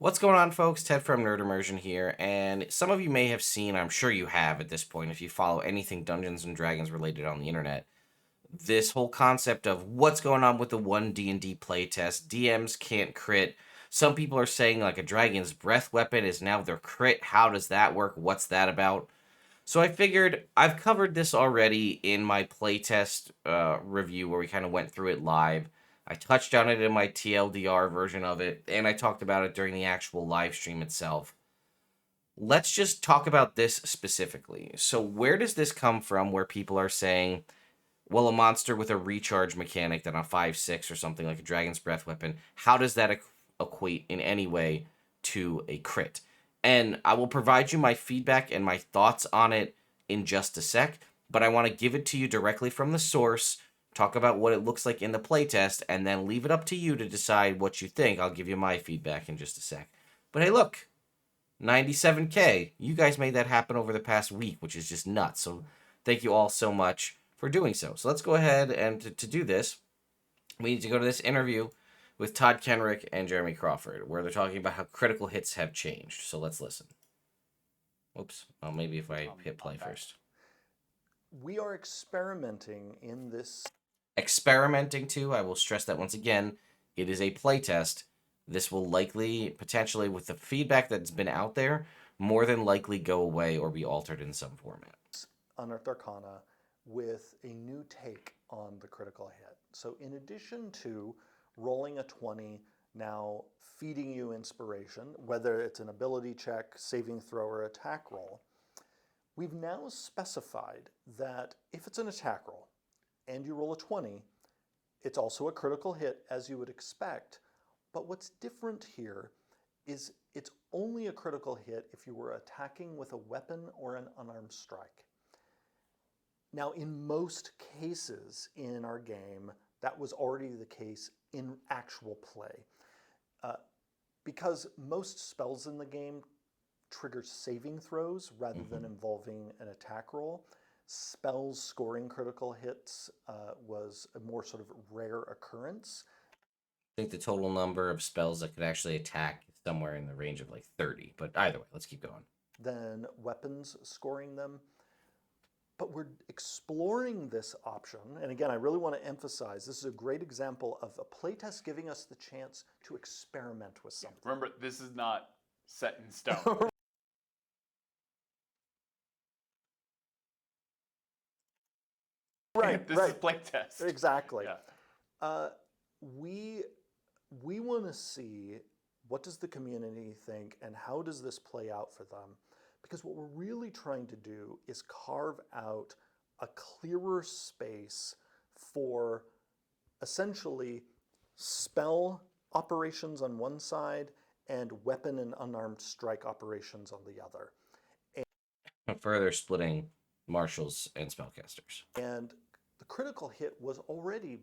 What's going on, folks? Ted from Immersion here, and some of you may have seen, I'm sure you have at this point, if you follow anything Dungeons and Dragons related on the internet, this whole concept of what's going on with the one D&D playtest. DMs can't crit. Some people are saying like a dragon's breath weapon is now their crit. How does that work? What's that about? So I figured I've covered this already in my playtest review where we kind of went through it live. I touched on it in my TLDR version of it, and I talked about it during the actual live stream itself. Let's just talk about this specifically. So where does this come from where people are saying, well, a monster with a recharge mechanic that on 5/6 or something like a Dragon's Breath weapon, how does that equate in any way to a crit? And I will provide you my feedback and my thoughts on it in just a sec, but I want to give it to you directly from the source, talk about what it looks like in the playtest, and then leave it up to you to decide what you think. I'll give you my feedback in just a sec. But hey, look, 97K. You guys made that happen over the past week, which is just nuts. So thank you all so much for doing so. So let's go ahead and to do this, we need to go to this interview with Todd Kenrick and Jeremy Crawford, where they're talking about how critical hits have changed. So let's listen. Oops. Well, maybe if I hit play first. We are experimenting in this. Experimenting too, I will stress that once again, it is a playtest. This will likely, potentially, with the feedback that's been out there, more than likely go away or be altered in some format. Unearthed Arcana with a new take on the critical hit. So in addition to rolling a 20, now feeding you inspiration, whether it's an ability check, saving throw, or attack roll, we've now specified that if it's an attack roll and you roll a 20, it's also a critical hit as you would expect. But what's different here is it's only a critical hit if you were attacking with a weapon or an unarmed strike. Now, in most cases in our game, that was already the case in actual play. Because most spells in the game trigger saving throws rather than involving an attack roll, spells scoring critical hits was a more sort of rare occurrence. I think the total number of spells that could actually attack is somewhere in the range of like 30. But either way, let's keep going. Than weapons scoring them. But we're exploring this option. And again, I really want to emphasize this is a great example of a playtest giving us the chance to experiment with something. Remember, this is not set in stone. Right, this right. is playtest. Exactly. Yeah. We want to see what does the community think and how does this play out for them? Because what we're really trying to do is carve out a clearer space for essentially spell operations on one side and weapon and unarmed strike operations on the other. Further splitting marshals and spellcasters. And the critical hit was already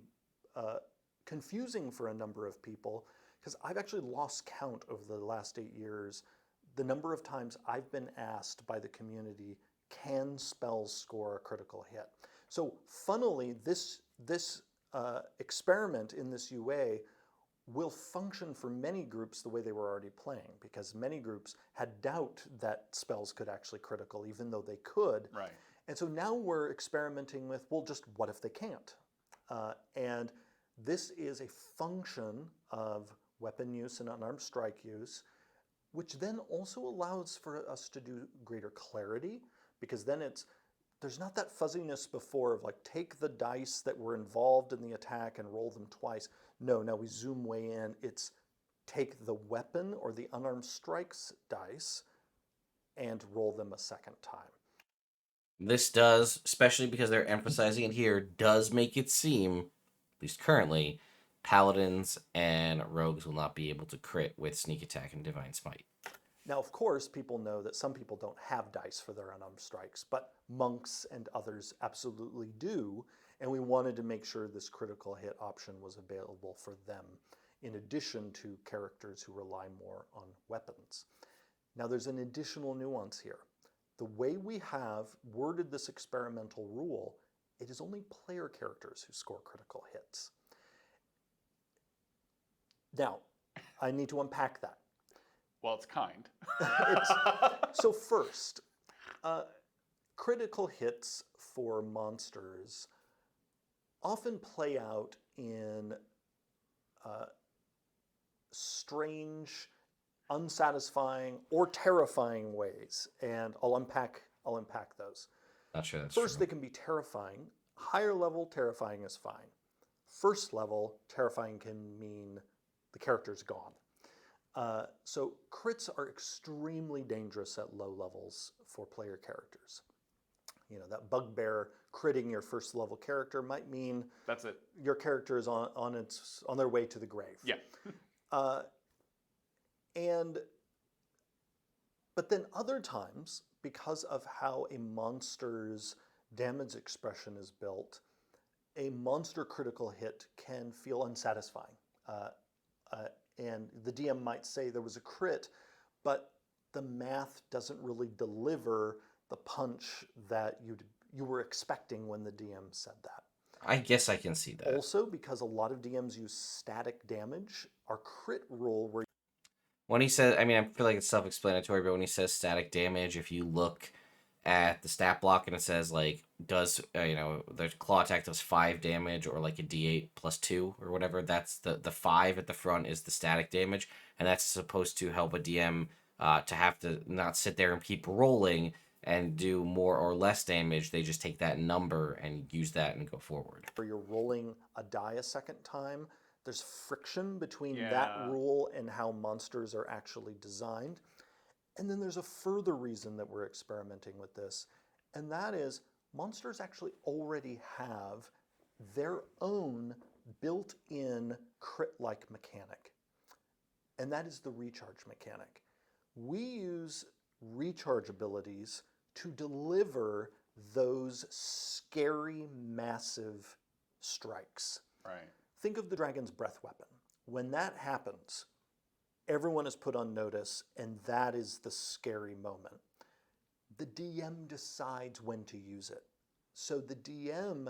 confusing for a number of people because I've actually lost count over the last 8 years the number of times I've been asked by the community, can spells score a critical hit? So funnily, this experiment in this UA will function for many groups the way they were already playing, because many groups had doubt that spells could actually critical, even though they could. Right. And so now we're experimenting with, well, just what if they can't? And this is a function of weapon use and unarmed strike use, which then also allows for us to do greater clarity, because then there's not that fuzziness before of like, take the dice that were involved in the attack and roll them twice. No, now we zoom way in. It's take the weapon or the unarmed strikes dice and roll them a second time. This does, especially because they're emphasizing it here, does make it seem, at least currently, paladins and rogues will not be able to crit with sneak attack and divine smite. Now, of course, people know that some people don't have dice for their unarmed strikes, but monks and others absolutely do, and we wanted to make sure this critical hit option was available for them, in addition to characters who rely more on weapons. Now, there's an additional nuance here. The way we have worded this experimental rule, it is only player characters who score critical hits. Now, I need to unpack that. Well, it's kind. So first, critical hits for monsters often play out in strange, unsatisfying, or terrifying ways, and I'll unpack those. Not sure that's First, true. they can be terrifying. Higher level terrifying is fine. First level terrifying can mean the character's gone. So crits are extremely dangerous at low levels for player characters. You know, that bugbear critting your first level character might mean That's it. your character is on their way to the grave. Yeah. But then other times, because of how a monster's damage expression is built, a monster critical hit can feel unsatisfying. And the DM might say there was a crit, but the math doesn't really deliver the punch that you were expecting when the DM said that. I guess I can see that. Also, because a lot of DMs use static damage, our crit rule where When he says, I mean, I feel like it's self-explanatory, but when he says static damage, if you look at the stat block and it says like does the claw attack does 5 damage or like a d8 plus 2 or whatever, that's the 5 at the front is the static damage, and that's supposed to help a DM to have to not sit there and keep rolling and do more or less damage. They just take that number and use that and go forward. you're rolling a die a second time. There's friction between that Yeah. rule and how monsters are actually designed. And then there's a further reason that we're experimenting with this, and that is monsters actually already have their own built-in crit-like mechanic, and that is the recharge mechanic. We use recharge abilities to deliver those scary, massive strikes. Right. Think of the Dragon's Breath weapon. When that happens, everyone is put on notice, and that is the scary moment. The DM decides when to use it. So the DM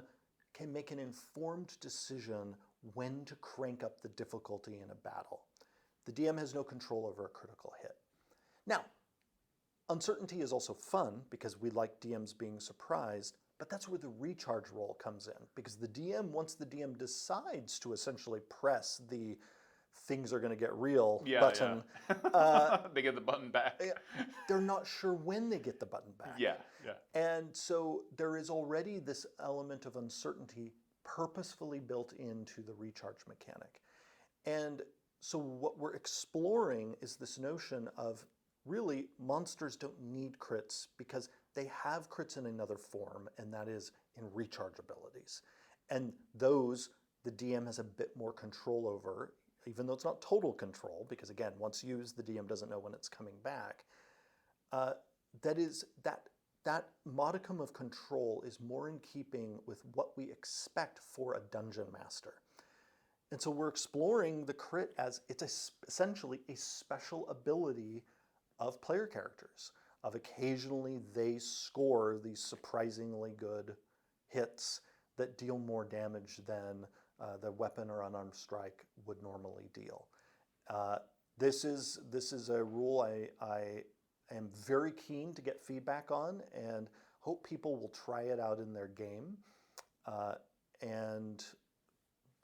can make an informed decision when to crank up the difficulty in a battle. The DM has no control over a critical hit. Now, uncertainty is also fun because we like DMs being surprised, but that's where the recharge roll comes in, because the DM, once the DM decides to essentially press the things are going to get real button, they get the button back. they're not sure when they get the button back. Yeah. And so there is already this element of uncertainty purposefully built into the recharge mechanic. And so what we're exploring is this notion of really monsters don't need crits because they have crits in another form, and that is in recharge abilities. And those the DM has a bit more control over, even though it's not total control, because again, once used, the DM doesn't know when it's coming back. That modicum of control is more in keeping with what we expect for a dungeon master. And so we're exploring the crit as it's essentially a special ability of player characters, of occasionally they score these surprisingly good hits that deal more damage than the weapon or unarmed strike would normally deal. This is a rule I am very keen to get feedback on, and hope people will try it out in their game, and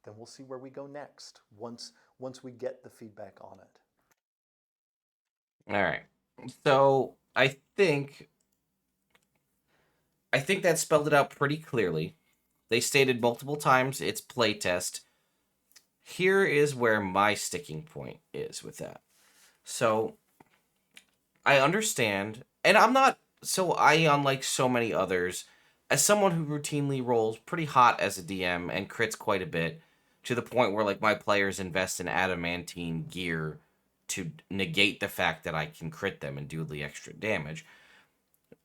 then we'll see where we go next once we get the feedback on it. All right. So I think that spelled it out pretty clearly. They stated multiple times it's playtest. Here is where my sticking point is with that. So I understand, and unlike so many others, as someone who routinely rolls pretty hot as a DM and crits quite a bit, to the point where like my players invest in adamantine gear to negate the fact that I can crit them and do the extra damage.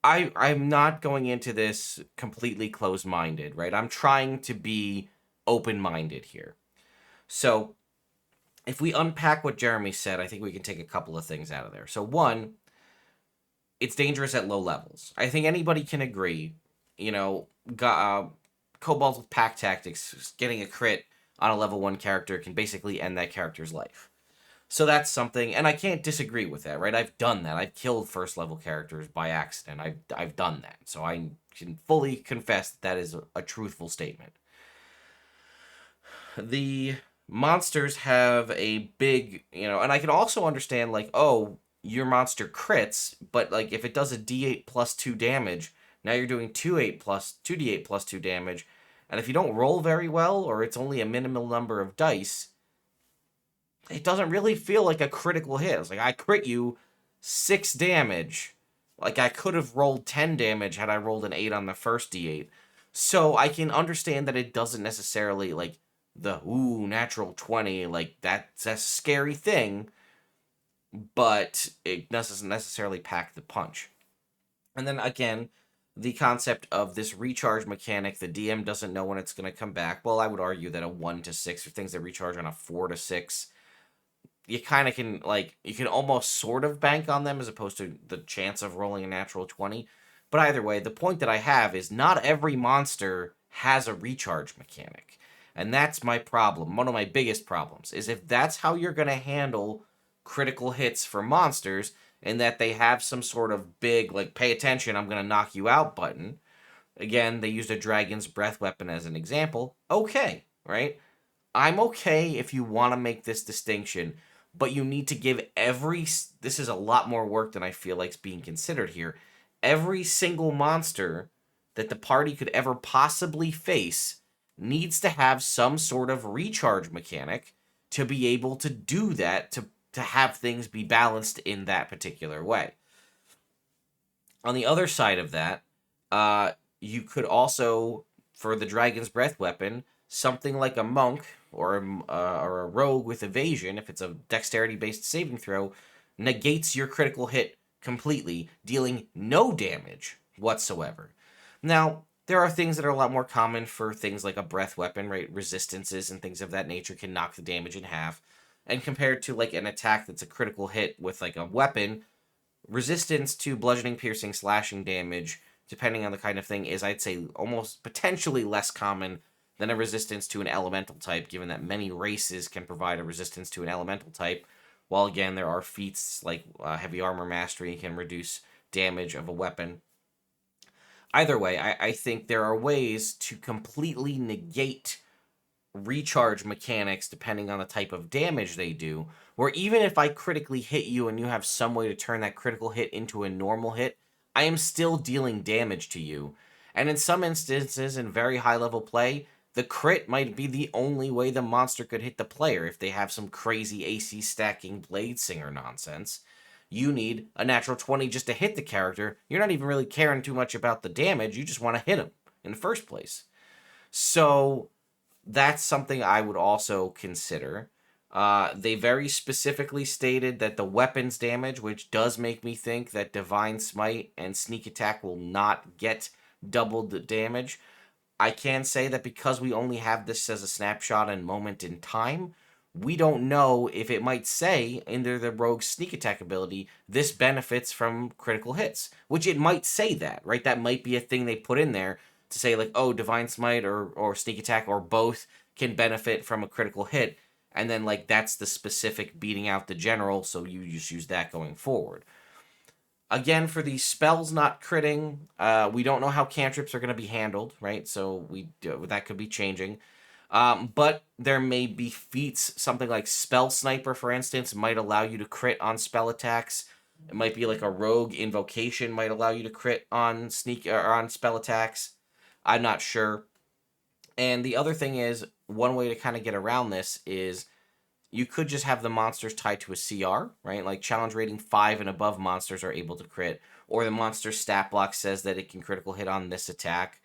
I'm not going into this completely closed-minded, right? I'm trying to be open-minded here. So if we unpack what Jeremy said, I think we can take a couple of things out of there. So one, it's dangerous at low levels. I think anybody can agree, Kobolds with pack tactics, getting a crit on a level 1 character can basically end that character's life. So that's something, and I can't disagree with that, right? I've done that. I've killed first level characters by accident. I've done that. So I can fully confess that is a truthful statement. The monsters have a big, and I can also understand like, oh, your monster crits, but like if it does a D8 plus 2 damage, now you're doing 2d8 plus 2 damage, and if you don't roll very well or it's only a minimal number of dice, it doesn't really feel like a critical hit. It's like I crit you 6 damage. Like I could have rolled 10 damage had I rolled an 8 on the first D8. So I can understand that it doesn't necessarily like the natural 20, like that's a scary thing, but it doesn't necessarily pack the punch. And then again, the concept of this recharge mechanic, the DM doesn't know when it's going to come back. Well, I would argue that a 1 to 6 or things that recharge on a 4 to 6, you kind of can, like, you can almost sort of bank on them as opposed to the chance of rolling a natural 20. But either way, the point that I have is not every monster has a recharge mechanic. And that's my problem. One of my biggest problems is if that's how you're going to handle critical hits for monsters, and that they have some sort of big, like, pay attention, I'm going to knock you out button. Again, they used a dragon's breath weapon as an example. Okay, right? I'm okay if you want to make this distinction, but you need to give this is a lot more work than I feel like's being considered here. Every single monster that the party could ever possibly face needs to have some sort of recharge mechanic to be able to do that, to have things be balanced in that particular way. On the other side of that, you could also, for the dragon's breath weapon, something like a monk or a rogue with evasion, if it's a dexterity-based saving throw, negates your critical hit completely, dealing no damage whatsoever. Now, there are things that are a lot more common for things like a breath weapon, right? Resistances and things of that nature can knock the damage in half. And compared to like an attack that's a critical hit with like a weapon, resistance to bludgeoning, piercing, slashing damage, depending on the kind of thing, is, I'd say, almost potentially less common than a resistance to an elemental type, given that many races can provide a resistance to an elemental type. While again, there are feats like heavy armor mastery can reduce damage of a weapon. Either way, I think there are ways to completely negate recharge mechanics depending on the type of damage they do, where even if I critically hit you and you have some way to turn that critical hit into a normal hit, I am still dealing damage to you. And in some instances, in very high level play, the crit might be the only way the monster could hit the player if they have some crazy AC stacking Blade Singer nonsense. You need a natural 20 just to hit the character. You're not even really caring too much about the damage, you just want to hit him in the first place. So that's something I would also consider. They very specifically stated that the weapons damage, which does make me think that Divine Smite and Sneak Attack will not get doubled the damage. I can say that because we only have this as a snapshot and moment in time, we don't know if it might say under the rogue sneak attack ability, this benefits from critical hits, which it might say that, right? That might be a thing they put in there to say like, oh, Divine Smite or Sneak Attack or both can benefit from a critical hit. And then like, that's the specific beating out the general. So you just use that going forward. Again, for the spells not critting, we don't know how cantrips are going to be handled, right? So that could be changing. But there may be feats, something like Spell Sniper, for instance, might allow you to crit on spell attacks. It might be like a rogue invocation might allow you to crit on sneak or on spell attacks. I'm not sure. And the other thing is, one way to kind of get around this is you could just have the monsters tied to a CR, right? Like challenge rating 5 and above monsters are able to crit, or the monster stat block says that it can critical hit on this attack.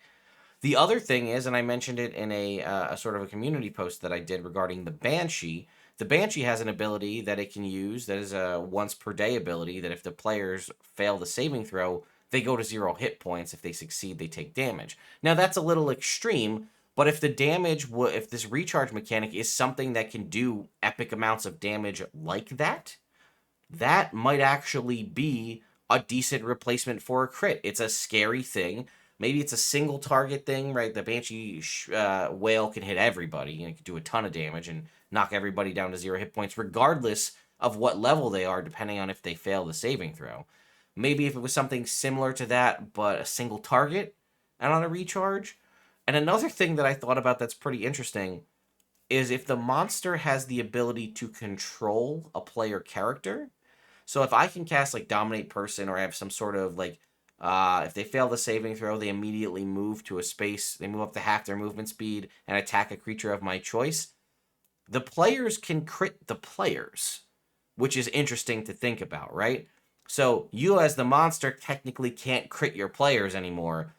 The other thing is, and I mentioned it in a sort of a community post that I did regarding the Banshee has an ability that it can use that is a once per day ability that if the players fail the saving throw, they go to 0 hit points. If they succeed, they take damage. Now that's a little extreme, but if the damage, if this recharge mechanic is something that can do epic amounts of damage like that, that might actually be a decent replacement for a crit. It's a scary thing. Maybe it's a single target thing, right? The Banshee whale can hit everybody and it can do a ton of damage and knock everybody down to 0 hit points, regardless of what level they are, depending on if they fail the saving throw. Maybe if it was something similar to that, but a single target and on a recharge. And another thing that I thought about that's pretty interesting is if the monster has the ability to control a player character. So if I can cast like Dominate Person or have some sort of like, if they fail the saving throw, they immediately move to a space, they move up to half their movement speed and attack a creature of my choice. The players can crit the players, which is interesting to think about, right? So you as the monster technically can't crit your players anymore,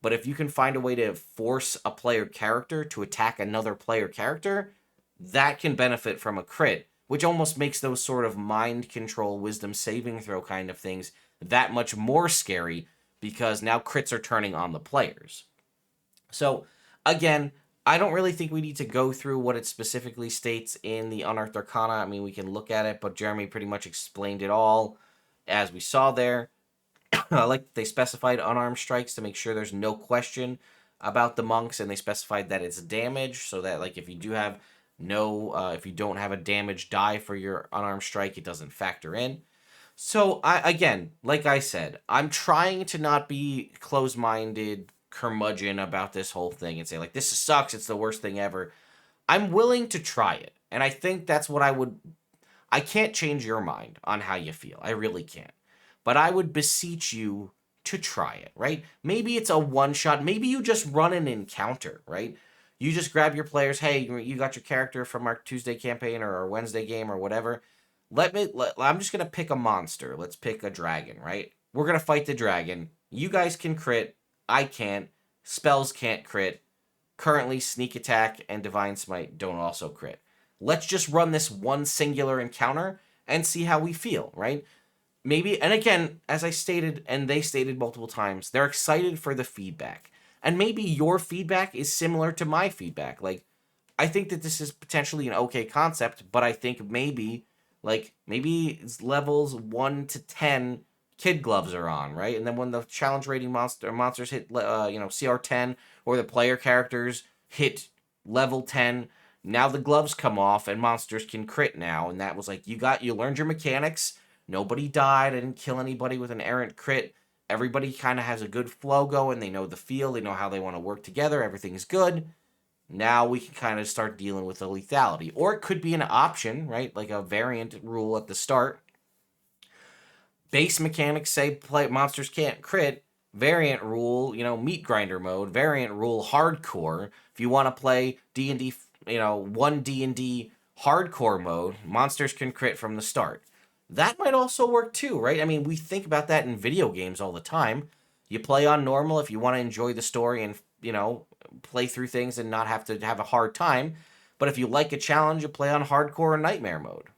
but if you can find a way to force a player character to attack another player character, that can benefit from a crit, which almost makes those sort of mind control, wisdom saving throw kind of things that much more scary because now crits are turning on the players. So, again, I don't really think we need to go through what it specifically states in the Unearthed Arcana. I mean, we can look at it, but Jeremy pretty much explained it all as we saw there. I like that they specified unarmed strikes to make sure there's no question about the monks, and they specified that it's damage, so that like if you do have if you don't have a damage die for your unarmed strike, it doesn't factor in. So again, like I said, I'm trying to not be closed-minded curmudgeon about this whole thing and say like this sucks, it's the worst thing ever. I'm willing to try it, and I think that's what I can't change your mind on how you feel. I really can't. But I would beseech you to try it, right? Maybe it's a one shot. Maybe you just run an encounter, right? You just grab your players. Hey, you got your character from our Tuesday campaign or our Wednesday game or whatever. I'm just going to pick a monster. Let's pick a dragon, right? We're going to fight the dragon. You guys can crit. I can't. Spells can't crit. Currently, Sneak Attack and Divine Smite don't also crit. Let's just run this one singular encounter and see how we feel, right? Maybe, and again, as I stated, and they stated multiple times, they're excited for the feedback. And maybe your feedback is similar to my feedback. Like, I think that this is potentially an okay concept, but I think maybe it's levels 1 to 10 kid gloves are on, right? And then when the challenge rating monsters hit, CR10, or the player characters hit level 10, now the gloves come off and monsters can crit now. And that was like, you learned your mechanics. Nobody died. I didn't kill anybody with an errant crit. Everybody kind of has a good flow going. They know the feel. They know how they want to work together. Everything's good. Now we can kind of start dealing with the lethality. Or it could be an option, right? Like a variant rule at the start. Base mechanics say monsters can't crit. Variant rule, meat grinder mode. Variant rule, hardcore. If you want to play D&D, one D&D hardcore mode, monsters can crit from the start. That might also work too, right? I mean, we think about that in video games all the time. You play on normal if you want to enjoy the story and, play through things and not have to have a hard time. But if you like a challenge, you play on hardcore or nightmare mode.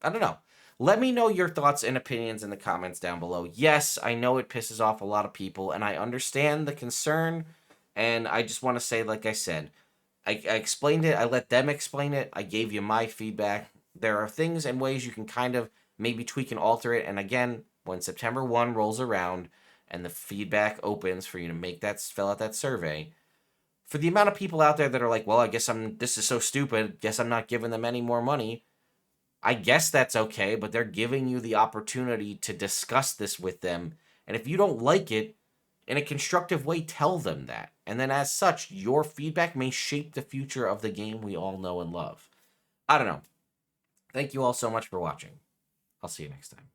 I don't know. Let me know your thoughts and opinions in the comments down below. Yes, I know it pisses off a lot of people, and I understand the concern. And I just want to say, like I said, I explained it. I let them explain it. I gave you my feedback. There are things and ways you can kind of maybe tweak and alter it. And again, when September 1 rolls around and the feedback opens for you to fill out that survey, for the amount of people out there that are like, well, I guess this is so stupid, guess I'm not giving them any more money. I guess that's okay, but they're giving you the opportunity to discuss this with them. And if you don't like it, in a constructive way, tell them that. And then as such, your feedback may shape the future of the game we all know and love. I don't know. Thank you all so much for watching. I'll see you next time.